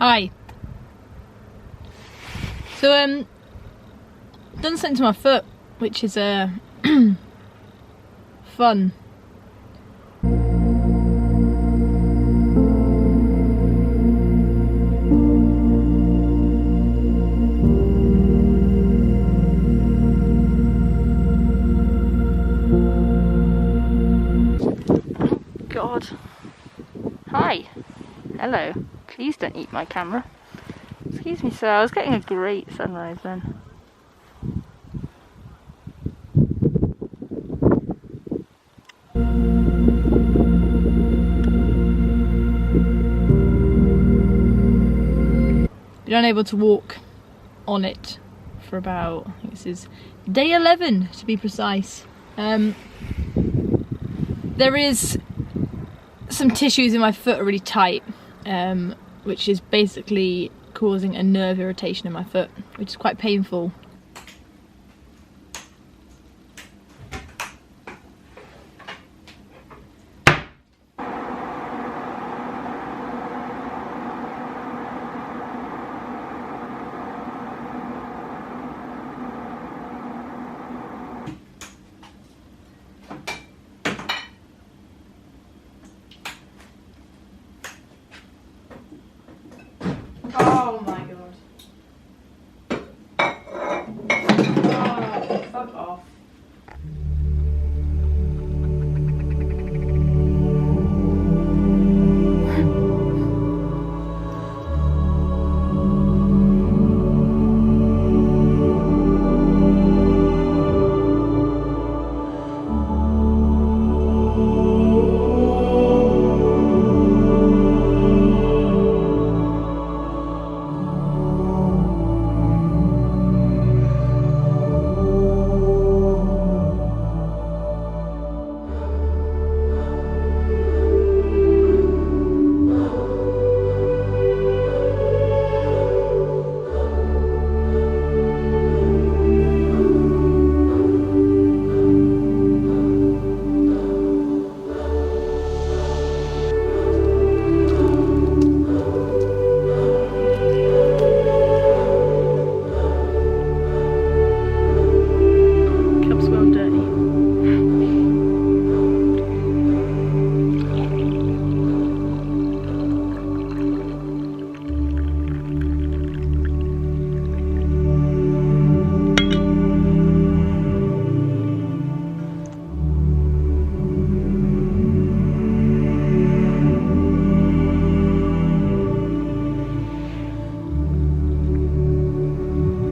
Hi. So done something to my foot, which is fun. God. Hi. Hello. Please don't eat my camera. Excuse me, sir. I was getting a great sunrise then. Been unable to walk on it for about, I think this is day 11 to be precise. There is some tissues in my foot are really tight, which is basically causing a nerve irritation in my foot, which is quite painful. Oh my god. Oh, fuck off.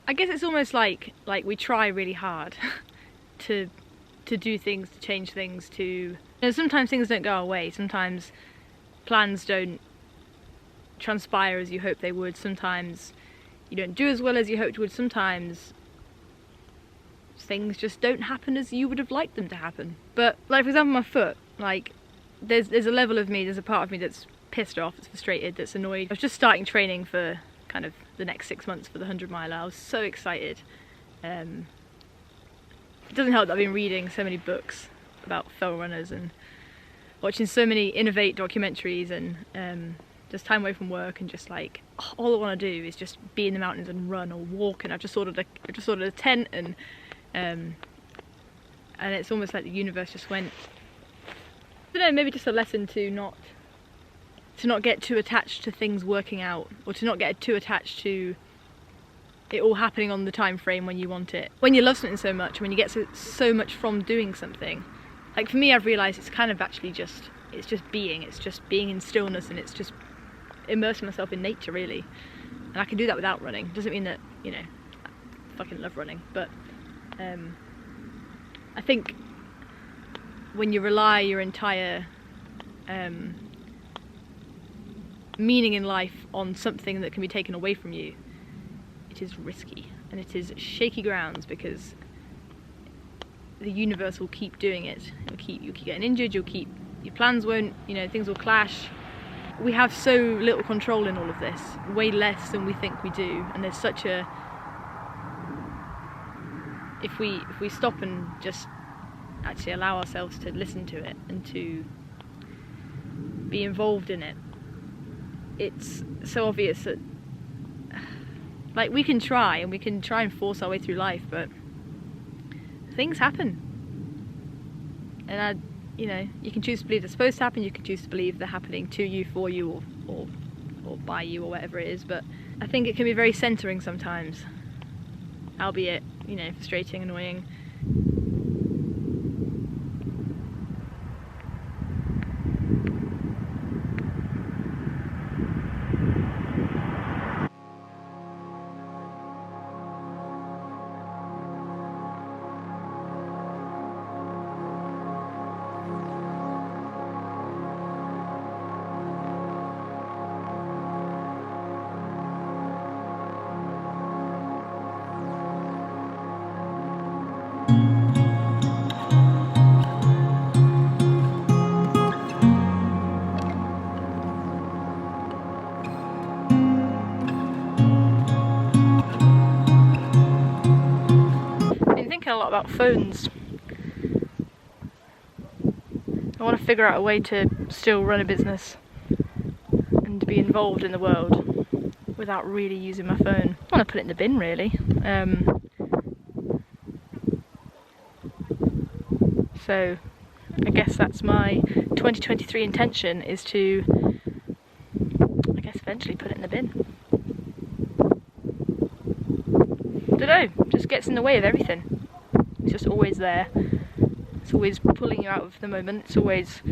I guess it's almost like we try really hard to do things, to change things, to... You know, sometimes things don't go our way, sometimes plans don't transpire as you hope they would, sometimes you don't do as well as you hoped would, sometimes things just don't happen as you would have liked them to happen. But like for example my foot, like there's a level of me, there's a part of me that's pissed off, that's frustrated, that's annoyed. I was just starting training for kind of the next 6 months for the 100 miler. I was so excited. It doesn't help that I've been reading so many books about fellow runners and watching so many Innovate documentaries and just time away from work, and just like all I want to do is just be in the mountains and run or walk. And I've just ordered a tent, and it's almost like the universe just went, I don't know, maybe just a lesson to not get too attached to things working out, or to not get too attached to it all happening on the time frame when you want it. When you love something so much, when you get so much from doing something, like for me, I've realised it's kind of actually just being in stillness, and it's just immersing myself in nature really. And I can do that without running. Doesn't mean that, you know, I fucking love running, but I think when you rely your entire meaning in life on something that can be taken away from you, it is risky and it is shaky grounds, because the universe will keep doing it. You'll keep getting injured, your plans won't, you know, things will clash. We have so little control in all of this, way less than we think we do, and there's such a... If we stop and just actually allow ourselves to listen to it and to be involved in it, it's so obvious that, like, we can try and force our way through life, but things happen. And you know, you can choose to believe they're supposed to happen, you can choose to believe they're happening to you, for you, or by you, or whatever it is. But I think it can be very centering sometimes, albeit, you know, frustrating, annoying. A lot about phones. I want to figure out a way to still run a business and be involved in the world without really using my phone. I want to put it in the bin, really. So I guess that's my 2023 intention, is to, I guess, eventually put it in the bin. I don't know, just gets in the way of everything. It's just always there. It's always pulling you out of the moment. There's always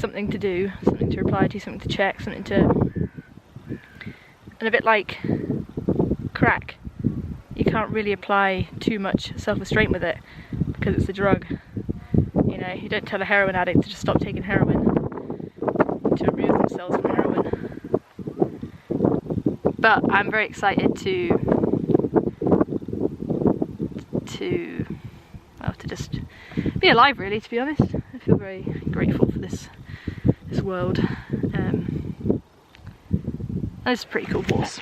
something to do, something to reply to, something to check, something to... And a bit like crack, you can't really apply too much self-restraint with it because it's a drug. You know, you don't tell a heroin addict to just stop taking heroin, to remove themselves from heroin. But I'm very excited to just be alive, really, to be honest. I feel very grateful for this world. And it's a pretty cool horse.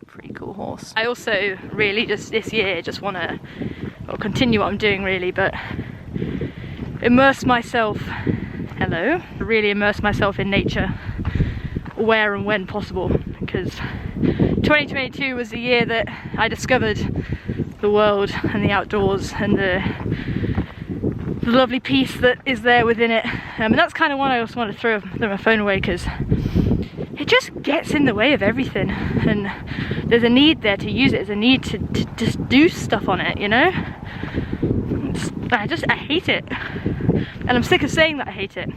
Pretty cool horse. I also really just this year just want to continue what I'm doing, really, but immerse myself, really immerse myself in nature where and when possible, because 2022 was the year that I discovered the world and the outdoors and the lovely peace that is there within it. And that's kind of why I also want to throw my phone away, because it just gets in the way of everything, and there's a need there to use it. There's a need to just do stuff on it, you know? I hate it, and I'm sick of saying that I hate it.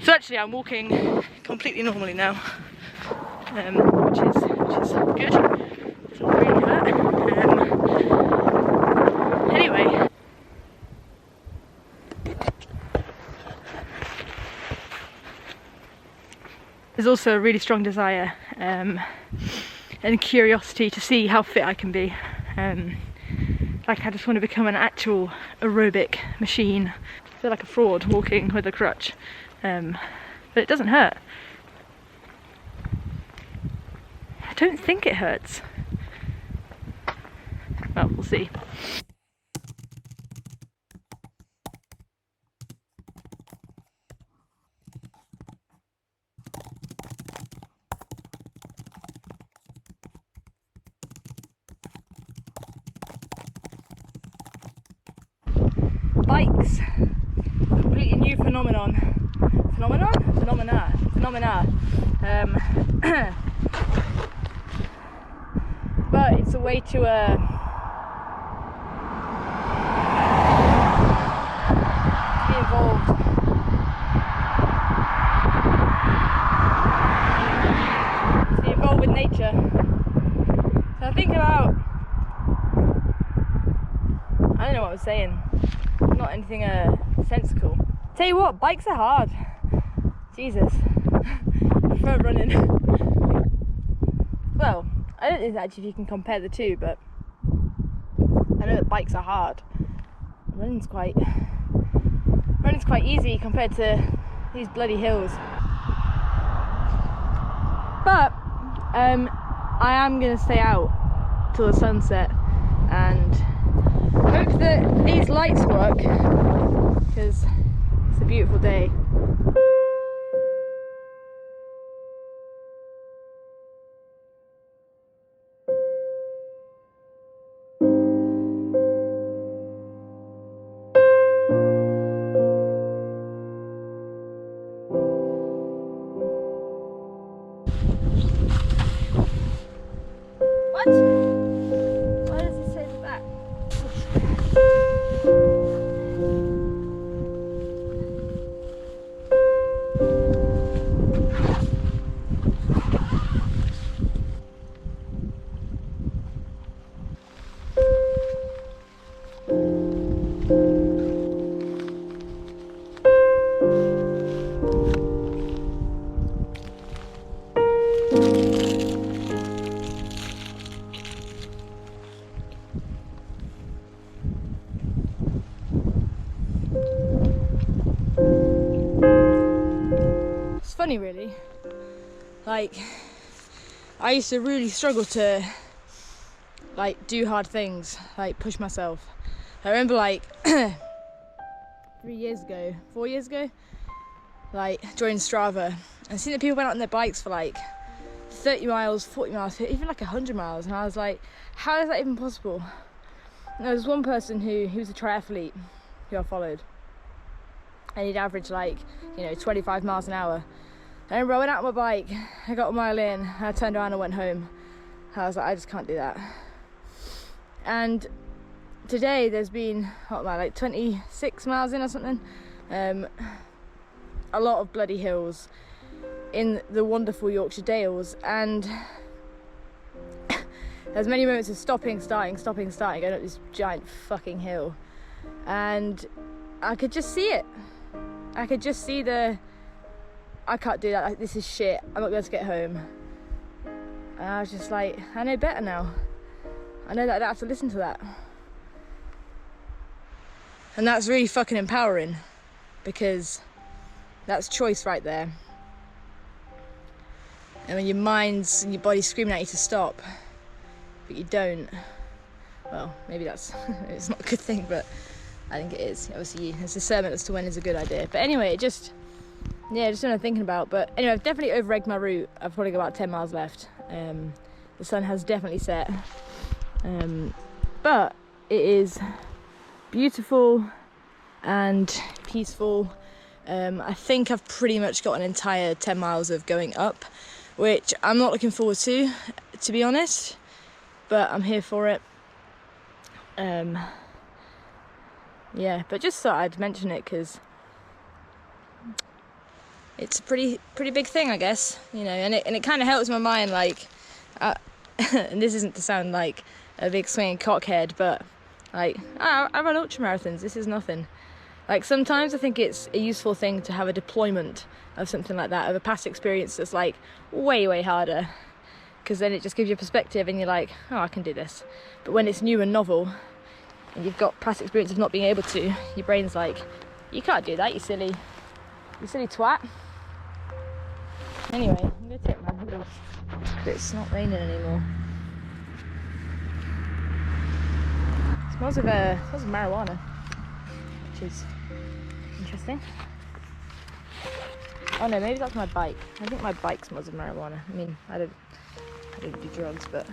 So actually I'm walking completely normally now, which is good. Doesn't really hurt. Anyway. There's also a really strong desire and curiosity to see how fit I can be. Like, I just want to become an actual aerobic machine. I feel like a fraud walking with a crutch, but it doesn't hurt. I don't think it hurts. Well, we'll see. Bikes, completely new phenomenon. Phenomena. But it's a way to be involved. To be involved with nature. So I think about, I don't know what I was saying. Not anything sensical. Tell you what, bikes are hard. Jesus. I prefer running. Well, I don't know actually if you can compare the two, but I know that bikes are hard. Running's quite easy compared to these bloody hills. But I am gonna stay out till the sunset and hope that these lights work, because It's a beautiful day. What? Why does it say the back? Funny really, like I used to really struggle to like do hard things, like push myself. I remember like 4 years ago, like joined Strava and seeing that people went out on their bikes for like 30 miles, 40 miles, even like 100 miles, and I was like, how is that even possible? And there was one person who was a triathlete who I followed, and he'd average like, 25 miles an hour. I remember I went out on my bike, I got a mile in, and I turned around and went home. I was like, I just can't do that. And today there's been, like 26 miles in or something. A lot of bloody hills in the wonderful Yorkshire Dales, and there's many moments of stopping, starting, going up this giant fucking hill. And I could just see it. I could just see I can't do that, this is shit, I'm not going to get home. And I was just like, I know better now. I know that I don't have to listen to that. And that's really fucking empowering, because that's choice right there. And when your mind's and your body's screaming at you to stop, but you don't, well, maybe that's, it's not a good thing, but I think it is. Obviously, it's discernment as to when is a good idea. But anyway, just what I'm thinking about. But anyway, I've definitely over-egged my route. I've probably got about 10 miles left. The sun has definitely set. But it is beautiful and peaceful. I think I've pretty much got an entire 10 miles of going up, which I'm not looking forward to be honest, but I'm here for it. Yeah, but just thought I'd mention it because it's a pretty big thing, I guess, and it kind of helps my mind, like, and this isn't to sound like a big swinging cockhead, but like, I run ultramarathons, this is nothing. Like, sometimes I think it's a useful thing to have a deployment of something like that, of a past experience that's like way harder, because then it just gives you a perspective and you're like, oh, I can do this. But when it's new and novel and you've got past experience of not being able to, your brain's like, you can't do that, you silly twat. Anyway, I'm gonna take my hood off, but it's not raining anymore. It smells of marijuana, which is interesting. Oh no, maybe that's my bike. I think my bike smells of marijuana. I mean, I don't do drugs, but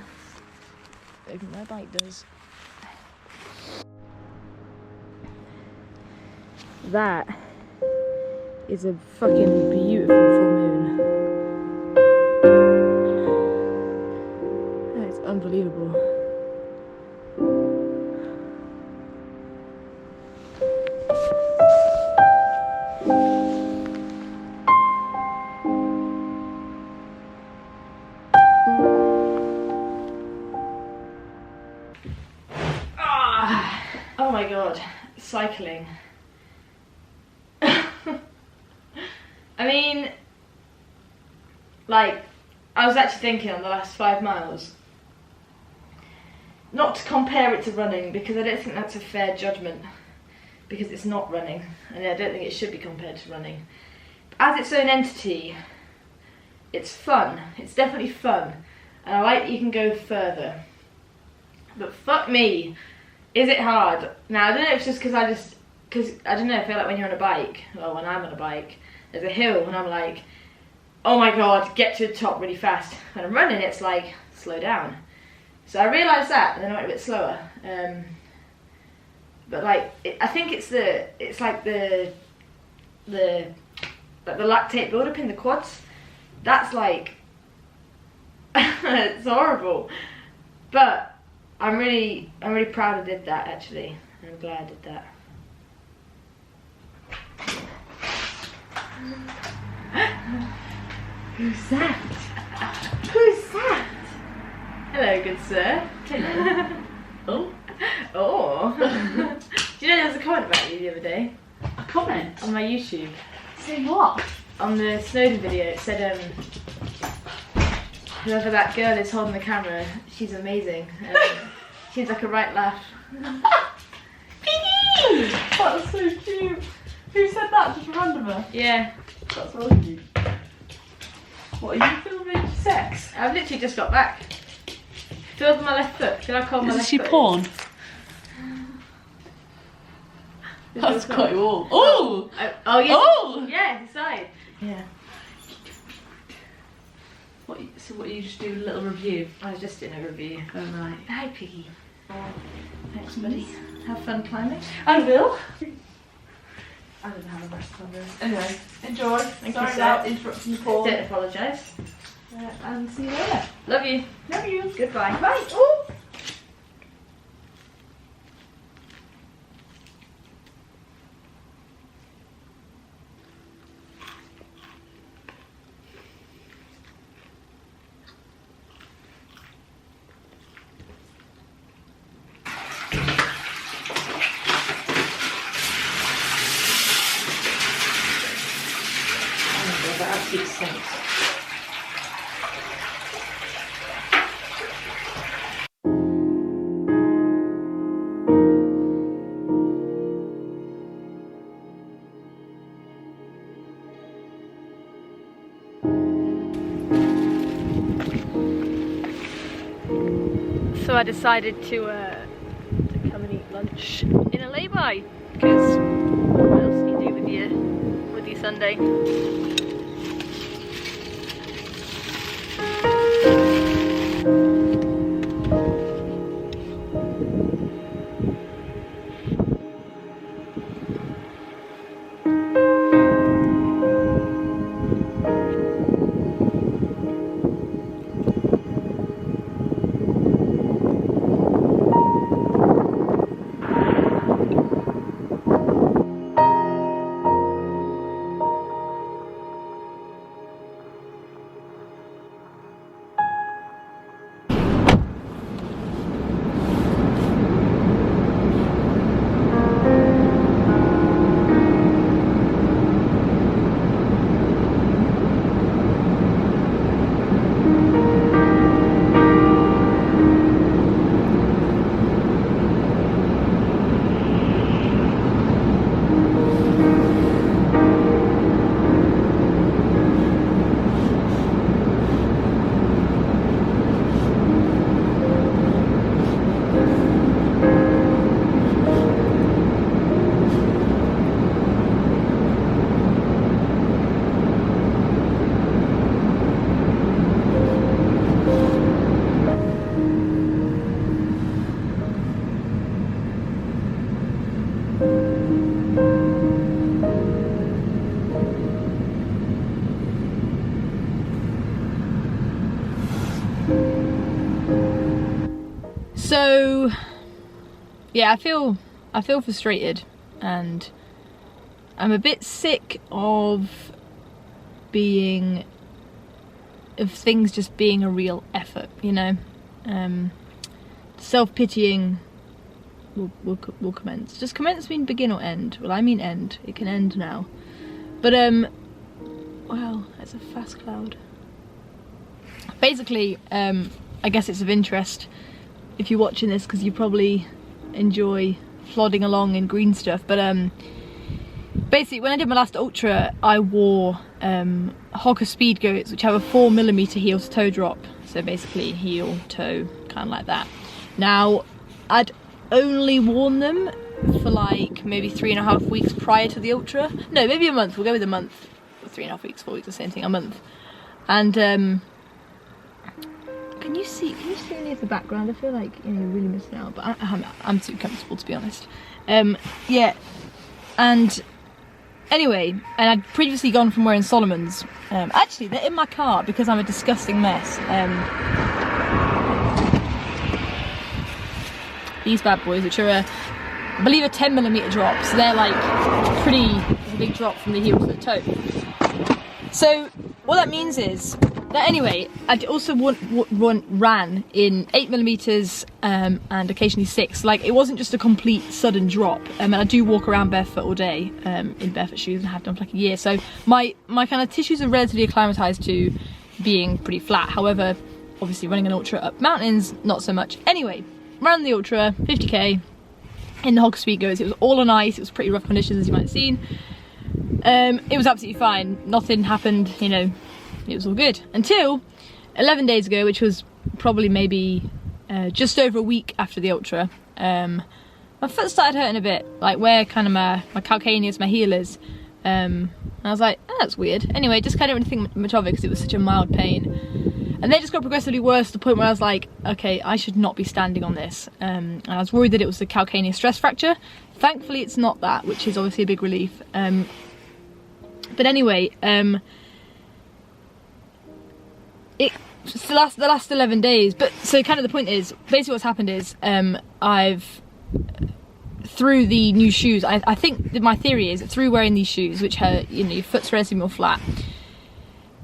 maybe my bike does. That is a fucking beautiful full moon. That is unbelievable. Oh my god, cycling. I mean, like, I was actually thinking on the last 5 miles, not to compare it to running, because I don't think that's a fair judgment, because it's not running, and I don't think it should be compared to running. But as its own entity, it's fun. It's definitely fun, and I like that you can go further. But fuck me, is it hard? Now, I don't know if it's just because because I don't know, I feel like when you're on a bike, or when I'm on a bike, there's a hill and I'm like, oh my god, get to the top really fast. When I'm running, it's like, slow down. So I realised that, and then I went a bit slower. But like, I think it's like the lactate buildup in the quads. That's like, it's horrible. But I'm really proud I did that, actually. I'm glad I did that. Who's that? Who's that? Hello, good sir. Oh. Oh. Do you know there was a comment about you the other day? A comment? On my YouTube. Say what? On the Snowden video, it said, whoever that girl is holding the camera, she's amazing. She's like a right laugh. Piggy! That's so cute. Who said that? Just a randomer? Yeah. That's really cute. What, are you filming sex? I've literally just got back. Filmed my left foot. Can I call my left foot? Is she porn? That's quite warm. Oh! Oh, yes. Oh! Yeah, decide. Yeah. So what, you just do a little review? I was just doing a review. Oh, right. Hi, Piggy. Thanks, buddy. Have fun climbing. I will. I don't know how the rest of them. Anyway, enjoy. Thank Sorry you, sir. about interrupting the porn. Don't apologise. And see you later. Love you. Love you. Goodbye. Bye. Oh. That absolute sense. So I decided to come and eat lunch in a lay-by, because what else do you do with your Sunday? So yeah, I feel frustrated, and I'm a bit sick of things just being a real effort, you know. Self-pitying will commence. Does commence mean begin or end? Well, I mean end. It can end now. But wow, that's a fast cloud. Basically, I guess it's of interest if you're watching this, because you probably enjoy plodding along in green stuff. But basically, when I did my last ultra, I wore Hoka Speed Goats, which have a 4mm heel to toe drop. So basically, heel, toe, kind of like that. Now, I'd only worn them for like maybe 3.5 weeks prior to the ultra. No, maybe a month. We'll go with a month. 3.5 weeks, 4 weeks, the same thing. A month. And can you see any of the background? I feel like, you know, you're really missing out, but I'm too comfortable, to be honest. Yeah, and anyway, and I'd previously gone from wearing Solomon's. Actually, they're in my car because I'm a disgusting mess. These bad boys, which are I believe a 10mm drop, so they're like a big drop from the heel to the toe. So what that means is that anyway, I also ran in 8mm and occasionally 6. Like, it wasn't just a complete sudden drop. And I do walk around barefoot all day in barefoot shoes and have done for like a year. So my kind of tissues are relatively acclimatized to being pretty flat. However, obviously running an ultra up mountains, not so much. Anyway, ran the ultra, 50k in the Hog Speedgoers. It was all on ice. It was pretty rough conditions, as you might have seen. It was absolutely fine. Nothing happened, you know. It was all good until 11 days ago, which was probably maybe just over a week after the ultra. My foot started hurting a bit, like where kind of my calcaneus, my heel is. And I was like, oh, that's weird. Anyway, just kind of didn't think much of it because it was such a mild pain. And they just got progressively worse to the point where I was like, okay, I should not be standing on this. And I was worried that it was a calcaneus stress fracture. Thankfully, it's not that, which is obviously a big relief. But anyway, it's the last 11 days. But so kind of the point is, basically what's happened is, I've through the new shoes. I think that my theory is that through wearing these shoes, which are, you know, your foot's relatively more flat.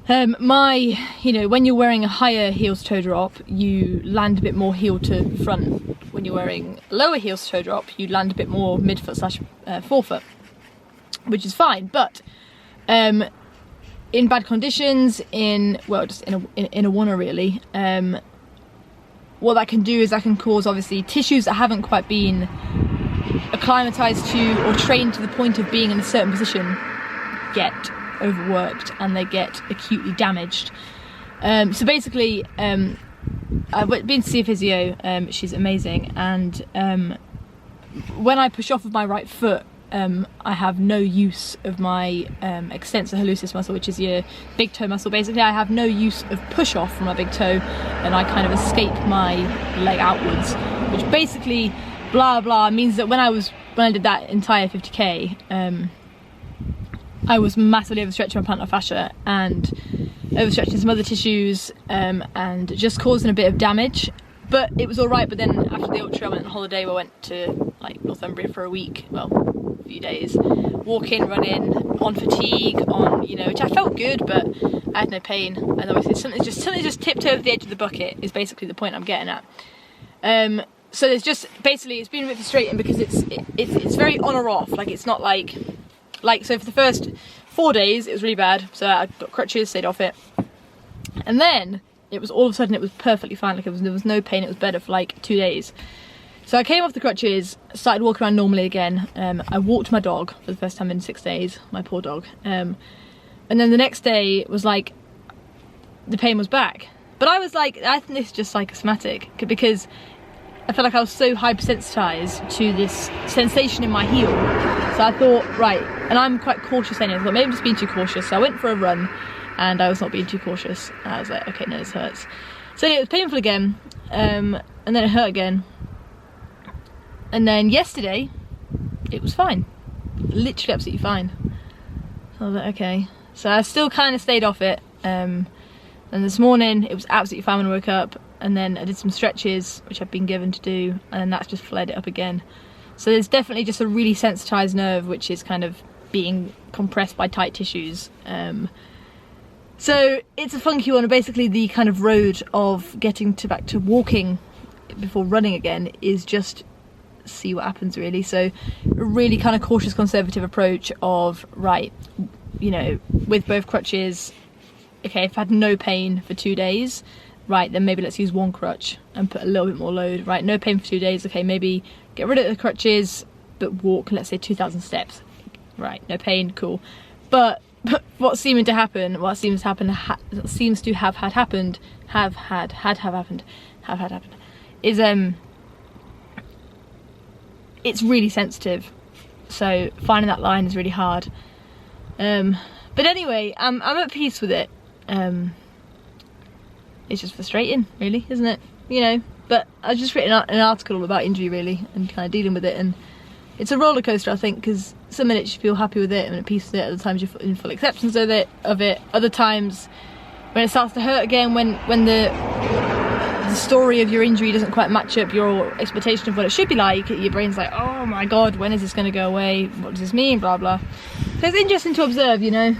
You know, when you're wearing a higher heel to toe drop, you land a bit more heel to front. When you're wearing a lower heel to toe drop, you land a bit more midfoot slash forefoot, which is fine. But in bad conditions, just in a wanna really, what that can do is that can cause obviously tissues that haven't quite been acclimatized to or trained to the point of being in a certain position get overworked and they get acutely damaged. So basically, I've been to see a physio. She's amazing, and when I push off of my right foot, I have no use of my extensor hallucis muscle, which is your big toe muscle. Basically, I have no use of push off from my big toe, and I kind of escape my leg outwards, which basically, blah blah, means that when I did that entire 50k, I was massively overstretching my plantar fascia and overstretching some other tissues, and just causing a bit of damage. But it was all right. But then after the ultra, I went on holiday. I went to like Northumbria for a week. Well, a few days, walking, running, on fatigue, you know, which I felt good, but I had no pain. And obviously something just tipped over the edge of the bucket is basically the point I'm getting at. So there's just basically, it's been a bit frustrating because it's very on or off. Like, it's not like so for the first 4 days it was really bad. So I got crutches, stayed off it, and then it was all of a sudden it was perfectly fine. Like, there was no pain. It was better for like 2 days. So I came off the crutches, started walking around normally again. I walked my dog for the first time in 6 days, my poor dog. And then the next day was like, the pain was back. But I was like, I think this is just psychosomatic, because I felt like I was so hypersensitized to this sensation in my heel. So I thought, right, and I'm quite cautious anyway. I thought maybe I'm just being too cautious. So I went for a run and I was not being too cautious. And I was like, okay, no, this hurts. So anyway, it was painful again, and then it hurt again. And then yesterday, it was fine. Literally absolutely fine. So I was like, okay. So I still kind of stayed off it. And this morning, it was absolutely fine when I woke up. And then I did some stretches, which I've been given to do. And then that's just flared it up again. So there's definitely just a really sensitized nerve, which is kind of being compressed by tight tissues. So it's a funky one. And basically the kind of road of getting back to walking before running again is just see what happens, really. So a really kind of cautious conservative approach of, right, you know, with both crutches, okay, if I had no pain for 2 days, right, then maybe let's use one crutch and put a little bit more load. Right, no pain for 2 days, okay, maybe get rid of the crutches but walk, let's say 2,000 steps. Right, no pain, cool. But what seems to have happened is it's really sensitive, so finding that line is really hard. But anyway, I'm at peace with it. It's just frustrating, really, isn't it? You know, but I've just written an article about injury, really, and kind of dealing with it, and it's a roller coaster, I think, because some minutes you feel happy with it and at peace with it, other times you're in full acceptance of it. Other times when it starts to hurt again, when the story of your injury doesn't quite match up your expectation of what it should be like, your brain's like, oh my god, when is this going to go away? What does this mean? Blah blah. So it's interesting to observe, you know.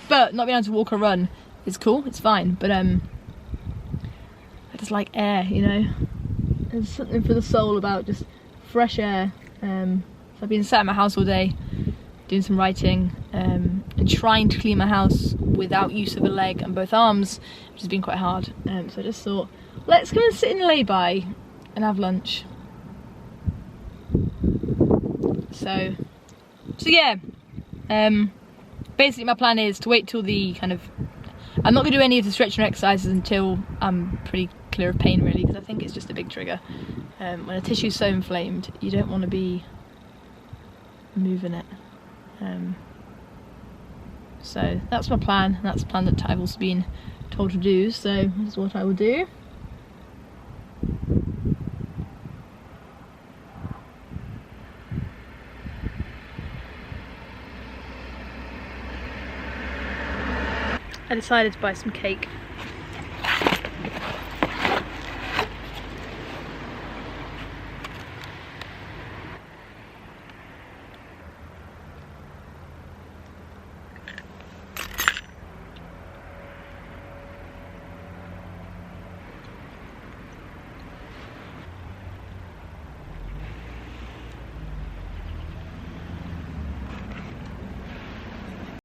But not being able to walk or run is cool, it's fine. But I just like air, you know. There's something for the soul about just fresh air. So I've been sat in my house all day doing some writing and trying to clean my house without use of a leg and both arms, which has been quite hard. So I just thought, let's go and sit in a lay-by and have lunch. So yeah, basically my plan is to wait till the kind of, I'm not going to do any of the stretching exercises until I'm pretty clear of pain, really, because I think it's just a big trigger. When a tissue's so inflamed, you don't want to be moving it. So that's my plan, and that's the plan that I've also been told to do, so this is what I will do. I decided to buy some cake